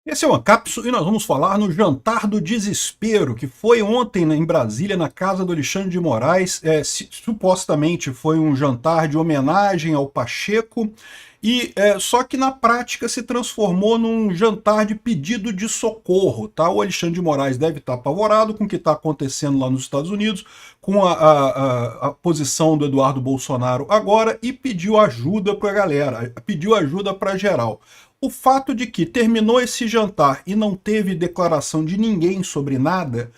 Esse é o Ancapso e nós vamos falar no Jantar do Desespero, que foi ontem em Brasília, na casa do Alexandre de Moraes. Supostamente foi um jantar de homenagem ao Pacheco, só que na prática se transformou num jantar de pedido de socorro. Tá? O Alexandre de Moraes deve estar apavorado com o que está acontecendo lá nos Estados Unidos, com a posição do Eduardo Bolsonaro agora, e pediu ajuda para a galera, pediu ajuda para geral. O fato de que terminou esse jantar e não teve declaração de ninguém sobre nada,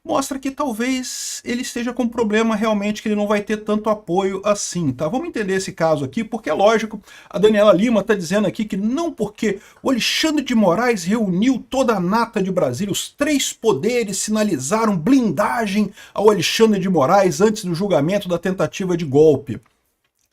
mostra que talvez ele esteja com um problema realmente, que ele não vai ter tanto apoio assim, tá? Vamos entender esse caso aqui, porque é lógico, a Daniela Lima está dizendo aqui que não, porque o Alexandre de Moraes reuniu toda a nata de Brasília, os três poderes sinalizaram blindagem ao Alexandre de Moraes antes do julgamento da tentativa de golpe.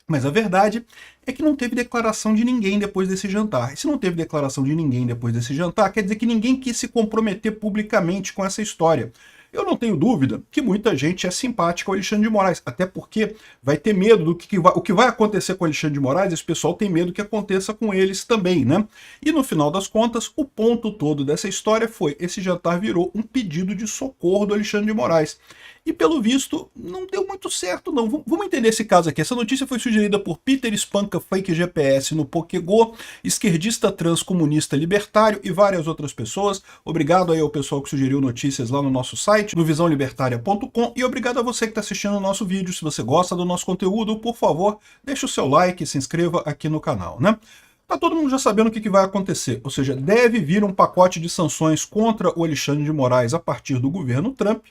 Mas a verdade é que não teve declaração de ninguém depois desse jantar. E se não teve declaração de ninguém depois desse jantar, quer dizer que ninguém quis se comprometer publicamente com essa história. Eu não tenho dúvida que muita gente é simpática ao Alexandre de Moraes, até porque vai ter medo do o que vai acontecer com o Alexandre de Moraes, esse pessoal tem medo que aconteça com eles também, né? E no final das contas, o ponto todo dessa história foi, esse jantar virou um pedido de socorro do Alexandre de Moraes. E pelo visto, não deu muito certo não. Vamos entender esse caso aqui. Essa notícia foi sugerida por Peter Espanca Fake GPS no Pokégô, esquerdista trans comunista libertário e várias outras pessoas. Obrigado aí ao pessoal que sugeriu notícias lá no nosso site, no visãolibertaria.com, e obrigado a você que está assistindo o nosso vídeo. Se você gosta do nosso conteúdo, por favor, deixe o seu like e se inscreva aqui no canal, né? Tá todo mundo já sabendo o que vai acontecer, ou seja, deve vir um pacote de sanções contra o Alexandre de Moraes a partir do governo Trump,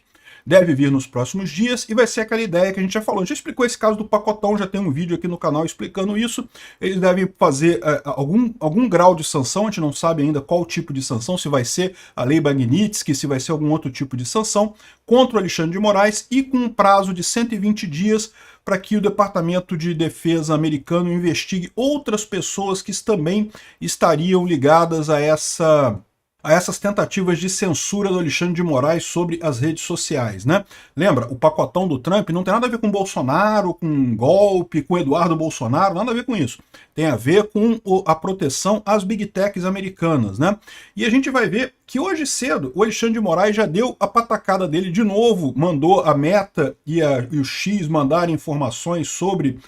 deve vir nos próximos dias, e vai ser aquela ideia que a gente já falou. A gente já explicou esse caso do pacotão, já tem um vídeo aqui no canal explicando isso. Eles devem fazer algum grau de sanção, a gente não sabe ainda qual tipo de sanção, se vai ser a lei Magnitsky, se vai ser algum outro tipo de sanção, contra o Alexandre de Moraes, e com um prazo de 120 dias para que o Departamento de Defesa americano investigue outras pessoas que também estariam ligadas a essas tentativas de censura do Alexandre de Moraes sobre as redes sociais, né? Lembra, o pacotão do Trump não tem nada a ver com Bolsonaro, com golpe, com Eduardo Bolsonaro, nada a ver com isso. Tem a ver com a proteção às big techs americanas, né? E a gente vai ver que hoje cedo o Alexandre de Moraes já deu a patacada dele de novo, mandou a Meta e o X mandarem informações sobre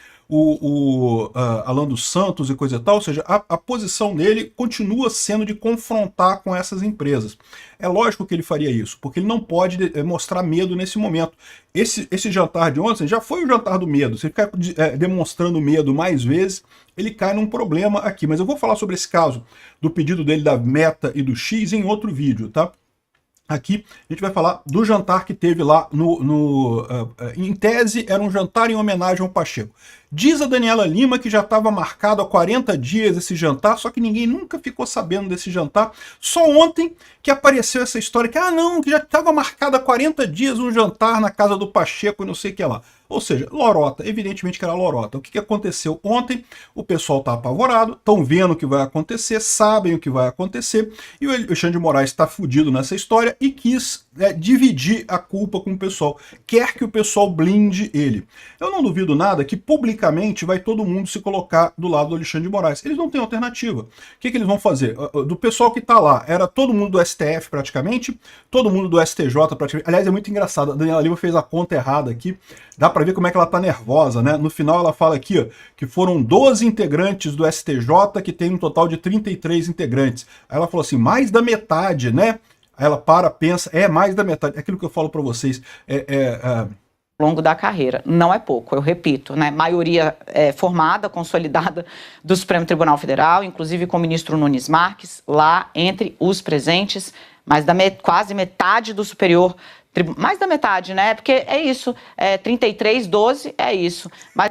Alan dos Santos e coisa e tal, ou seja, a posição dele continua sendo de confrontar com essas empresas. É lógico que ele faria isso, porque ele não pode mostrar medo nesse momento. Esse jantar de ontem já foi o jantar do medo. Se ele ficar demonstrando medo mais vezes, ele cai num problema aqui. Mas eu vou falar sobre esse caso do pedido dele da Meta e do X em outro vídeo, tá? Aqui a gente vai falar do jantar que teve lá em tese era um jantar em homenagem ao Pacheco. Diz a Daniela Lima que já estava marcado há 40 dias esse jantar, só que ninguém nunca ficou sabendo desse jantar. Só ontem que apareceu essa história que, não, que já estava marcado há 40 dias um jantar na casa do Pacheco e não sei o que lá. Ou seja, lorota, evidentemente que era lorota. O que aconteceu ontem? O pessoal está apavorado, estão vendo o que vai acontecer, sabem o que vai acontecer, e o Alexandre de Moraes está fudido nessa história e quis dividir a culpa com o pessoal. Quer que o pessoal blinde ele. Eu não duvido nada que publicamente vai todo mundo se colocar do lado do Alexandre de Moraes. Eles não têm alternativa. O que eles vão fazer? Do pessoal que está lá, era todo mundo do STF praticamente, todo mundo do STJ praticamente. Aliás, é muito engraçado, a Daniela Lima fez a conta errada aqui, dá para ver como é que ela tá nervosa, né? No final ela fala aqui, ó, que foram 12 integrantes do STJ, que tem um total de 33 integrantes. Aí ela falou assim, mais da metade, né? Aí ela pensa, mais da metade. É aquilo que eu falo para vocês. Ao longo da carreira. Não é pouco, eu repito, né? Maioria formada, consolidada do Supremo Tribunal Federal, inclusive com o ministro Nunes Marques, lá entre os presentes, mas quase metade do Superior, mais da metade, né? Porque é isso, 33, 12, é isso. Mas...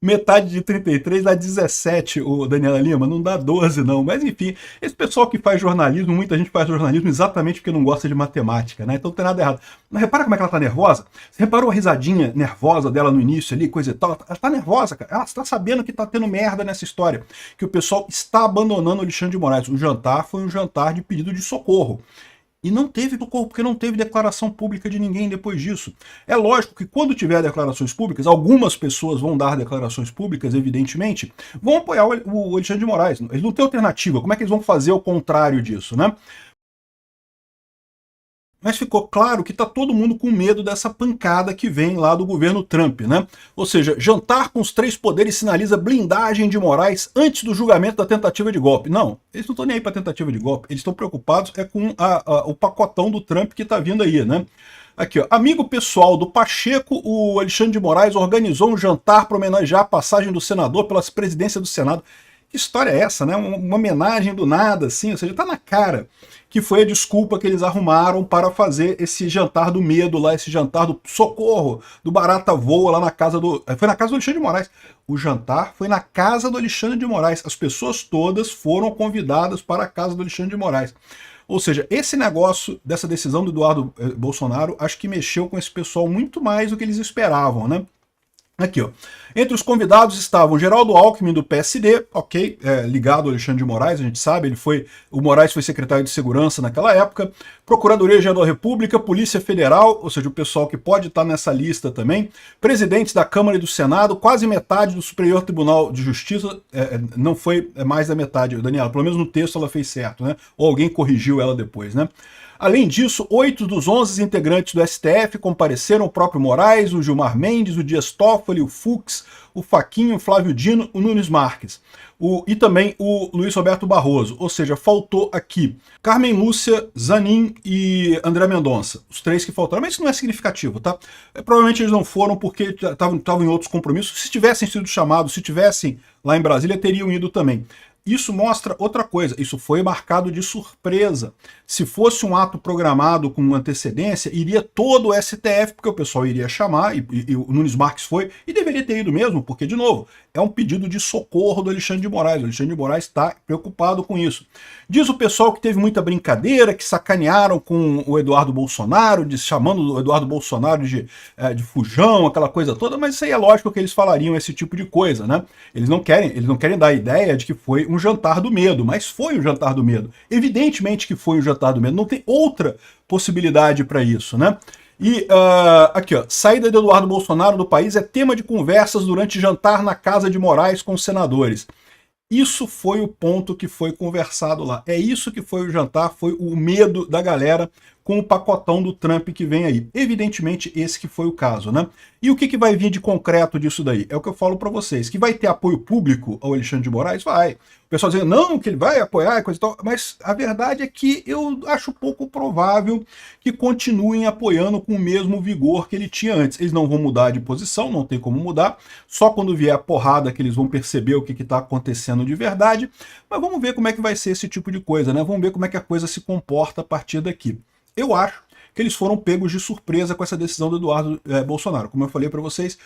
Metade de 33 dá 17, o Daniela Lima, não dá 12 não, mas enfim, esse pessoal que faz jornalismo, muita gente faz jornalismo exatamente porque não gosta de matemática, né, então não tem nada errado. Mas repara como é que ela tá nervosa? Você reparou a risadinha nervosa dela no início ali, coisa e tal? Ela tá nervosa, cara, ela está sabendo que tá tendo merda nessa história, que o pessoal está abandonando o Alexandre de Moraes. O jantar foi um jantar de pedido de socorro. E não teve socorro, porque não teve declaração pública de ninguém depois disso. É lógico que quando tiver declarações públicas, algumas pessoas vão dar declarações públicas, evidentemente, vão apoiar o Alexandre de Moraes. Eles não têm alternativa. Como é que eles vão fazer o contrário disso, né? Mas ficou claro que está todo mundo com medo dessa pancada que vem lá do governo Trump, né? Ou seja, jantar com os três poderes sinaliza blindagem de Moraes antes do julgamento da tentativa de golpe. Não, eles não estão nem aí para tentativa de golpe, eles estão preocupados com o pacotão do Trump que está vindo aí, né? Aqui, ó, amigo pessoal do Pacheco, o Alexandre de Moraes organizou um jantar para homenagear a passagem do senador pela presidência do Senado. Que história é essa, né? Uma homenagem do nada, assim, ou seja, tá na cara que foi a desculpa que eles arrumaram para fazer esse jantar do medo lá, esse jantar do socorro, do barata voa lá na casa do... Foi na casa do Alexandre de Moraes. O jantar foi na casa do Alexandre de Moraes. As pessoas todas foram convidadas para a casa do Alexandre de Moraes. Ou seja, esse negócio dessa decisão do Eduardo Bolsonaro, acho que mexeu com esse pessoal muito mais do que eles esperavam, né? Aqui, ó. Entre os convidados estavam Geraldo Alckmin, do PSD, ok, ligado ao Alexandre de Moraes, a gente sabe, o Moraes foi secretário de Segurança naquela época, Procuradoria-Geral da República, Polícia Federal, ou seja, o pessoal que pode estar nessa lista também, presidentes da Câmara e do Senado, quase metade do Superior Tribunal de Justiça, não foi mais da metade, Daniela, pelo menos no texto ela fez certo, né? Ou alguém corrigiu ela depois, né? Além disso, 8 dos 11 integrantes do STF compareceram: o próprio Moraes, o Gilmar Mendes, o Dias Toffoli, o Fux, o Fachin, o Flávio Dino, o Nunes Marques. E também o Luiz Roberto Barroso. Ou seja, faltou aqui Carmen Lúcia, Zanin e André Mendonça. Os três que faltaram. Mas isso não é significativo, tá? Provavelmente eles não foram porque estavam em outros compromissos. Se tivessem sido chamados, se tivessem lá em Brasília, teriam ido também. Isso mostra outra coisa, isso foi marcado de surpresa. Se fosse um ato programado com antecedência, iria todo o STF, porque o pessoal iria chamar, e o Nunes Marques foi, e deveria ter ido mesmo, porque, de novo, é um pedido de socorro do Alexandre de Moraes. O Alexandre de Moraes está preocupado com isso. Diz o pessoal que teve muita brincadeira, que sacanearam com o Eduardo Bolsonaro, chamando o Eduardo Bolsonaro de fujão, aquela coisa toda, mas isso aí é lógico que eles falariam esse tipo de coisa, né? Eles não querem dar a ideia de que foi um jantar do medo, mas foi um jantar do medo. Evidentemente que foi um jantar do medo, não tem outra possibilidade para isso, né? E aqui, ó, saída de Eduardo Bolsonaro do país é tema de conversas durante jantar na casa de Moraes com os senadores. Isso foi o ponto que foi conversado lá. É isso que foi o jantar, foi o medo da galera com o pacotão do Trump que vem aí. Evidentemente, esse que foi o caso, né? E o que vai vir de concreto disso daí? É o que eu falo para vocês. Que vai ter apoio público ao Alexandre de Moraes? Vai. O pessoal dizendo, não, que ele vai apoiar, coisa e tal. Mas a verdade é que eu acho pouco provável que continuem apoiando com o mesmo vigor que ele tinha antes. Eles não vão mudar de posição, não tem como mudar. Só quando vier a porrada que eles vão perceber o que está acontecendo de verdade. Mas vamos ver como é que vai ser esse tipo de coisa, né? Vamos ver como é que a coisa se comporta a partir daqui. Eu acho que eles foram pegos de surpresa com essa decisão do Eduardo Bolsonaro. Como eu falei para vocês,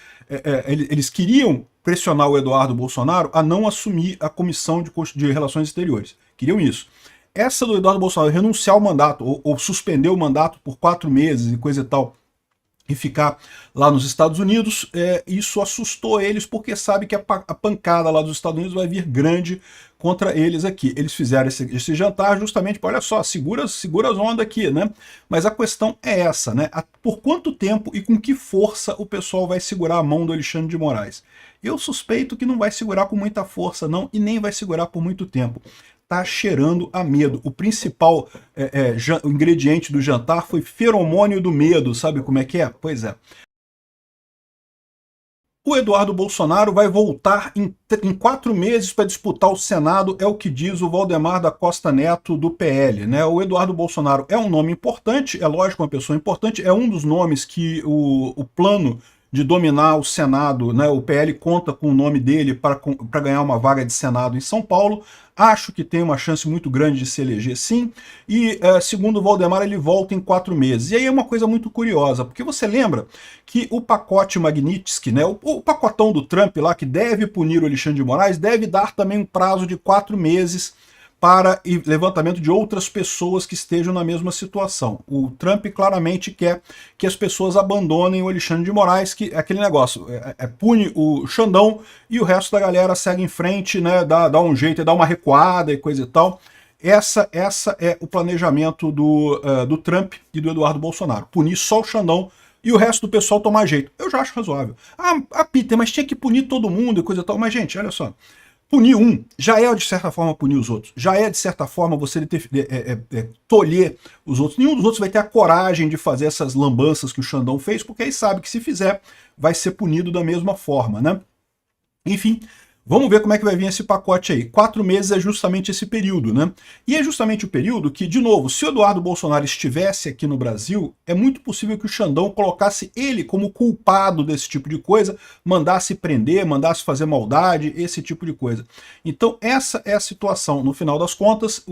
eles queriam pressionar o Eduardo Bolsonaro a não assumir a Comissão de Relações Exteriores. Queriam isso. Essa do Eduardo Bolsonaro renunciar ao mandato, ou suspender o mandato por 4 meses e coisa e tal, e ficar lá nos Estados Unidos, isso assustou eles, porque sabe que a pancada lá dos Estados Unidos vai vir grande contra eles aqui. Eles fizeram esse jantar justamente para, olha só, segura as ondas aqui, né? Mas a questão é essa, né? Por quanto tempo e com que força o pessoal vai segurar a mão do Alexandre de Moraes? Eu suspeito que não vai segurar com muita força, não, e nem vai segurar por muito tempo. Tá cheirando a medo. O principal ingrediente do jantar foi feromônio do medo. Sabe como é que é? Pois é. O Eduardo Bolsonaro vai voltar em 4 meses para disputar o Senado, é o que diz o Valdemar da Costa Neto, do PL. Né? O Eduardo Bolsonaro é um nome importante, é lógico, uma pessoa importante, é um dos nomes que o plano de dominar o Senado, né, o PL conta com o nome dele para ganhar uma vaga de Senado em São Paulo. Acho que tem uma chance muito grande de se eleger, sim. E, segundo o Valdemar, ele volta em 4 meses. E aí é uma coisa muito curiosa, porque você lembra que o pacote Magnitsky, né, o pacotão do Trump lá, que deve punir o Alexandre de Moraes, deve dar também um prazo de 4 meses para levantamento de outras pessoas que estejam na mesma situação. O Trump claramente quer que as pessoas abandonem o Alexandre de Moraes, que é aquele negócio, pune o Xandão e o resto da galera segue em frente, né, dá um jeito, dá uma recuada e coisa e tal. Essa é o planejamento do Trump e do Eduardo Bolsonaro. Punir só o Xandão e o resto do pessoal tomar jeito. Eu já acho razoável. Peter, mas tinha que punir todo mundo e coisa e tal. Mas, gente, olha só. Punir um já é, de certa forma, punir os outros. Já é, de certa forma, você tolher os outros. Nenhum dos outros vai ter a coragem de fazer essas lambanças que o Xandão fez, porque aí sabe que se fizer, vai ser punido da mesma forma, né? Enfim, vamos ver como é que vai vir esse pacote aí. 4 meses é justamente esse período, né? E é justamente o período que, de novo, se o Eduardo Bolsonaro estivesse aqui no Brasil, é muito possível que o Xandão colocasse ele como culpado desse tipo de coisa, mandasse prender, mandasse fazer maldade, esse tipo de coisa. Então essa é a situação. No final das contas,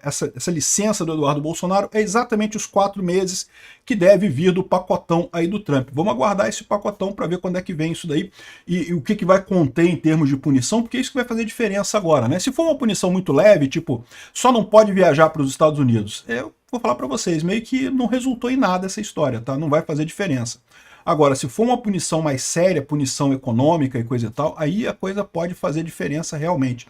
essa licença do Eduardo Bolsonaro é exatamente os 4 meses que deve vir do pacotão aí do Trump. Vamos aguardar esse pacotão para ver quando é que vem isso daí e o que vai conter em termos de punição, porque é isso que vai fazer diferença agora, né? Se for uma punição muito leve, tipo, só não pode viajar para os Estados Unidos, eu vou falar para vocês, meio que não resultou em nada essa história, tá? Não vai fazer diferença. Agora, se for uma punição mais séria, punição econômica e coisa e tal, aí a coisa pode fazer diferença realmente.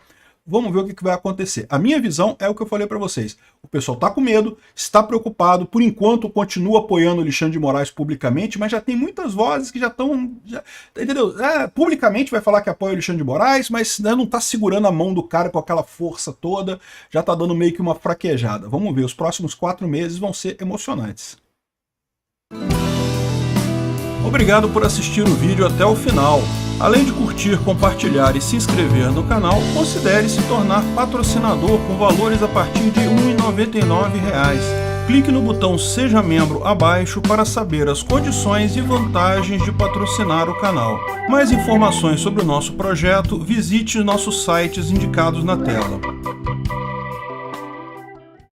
Vamos ver o que vai acontecer. A minha visão é o que eu falei para vocês. O pessoal está com medo, está preocupado, por enquanto continua apoiando o Alexandre de Moraes publicamente, mas já tem muitas vozes que já estão... Entendeu? Publicamente vai falar que apoia o Alexandre de Moraes, mas não está segurando a mão do cara com aquela força toda, já está dando meio que uma fraquejada. Vamos ver, os próximos 4 meses vão ser emocionantes. Obrigado por assistir o vídeo até o final. Além de curtir, compartilhar e se inscrever no canal, considere se tornar patrocinador com valores a partir de R$ 1,99. Clique no botão Seja Membro abaixo para saber as condições e vantagens de patrocinar o canal. Mais informações sobre o nosso projeto, visite nossos sites indicados na tela.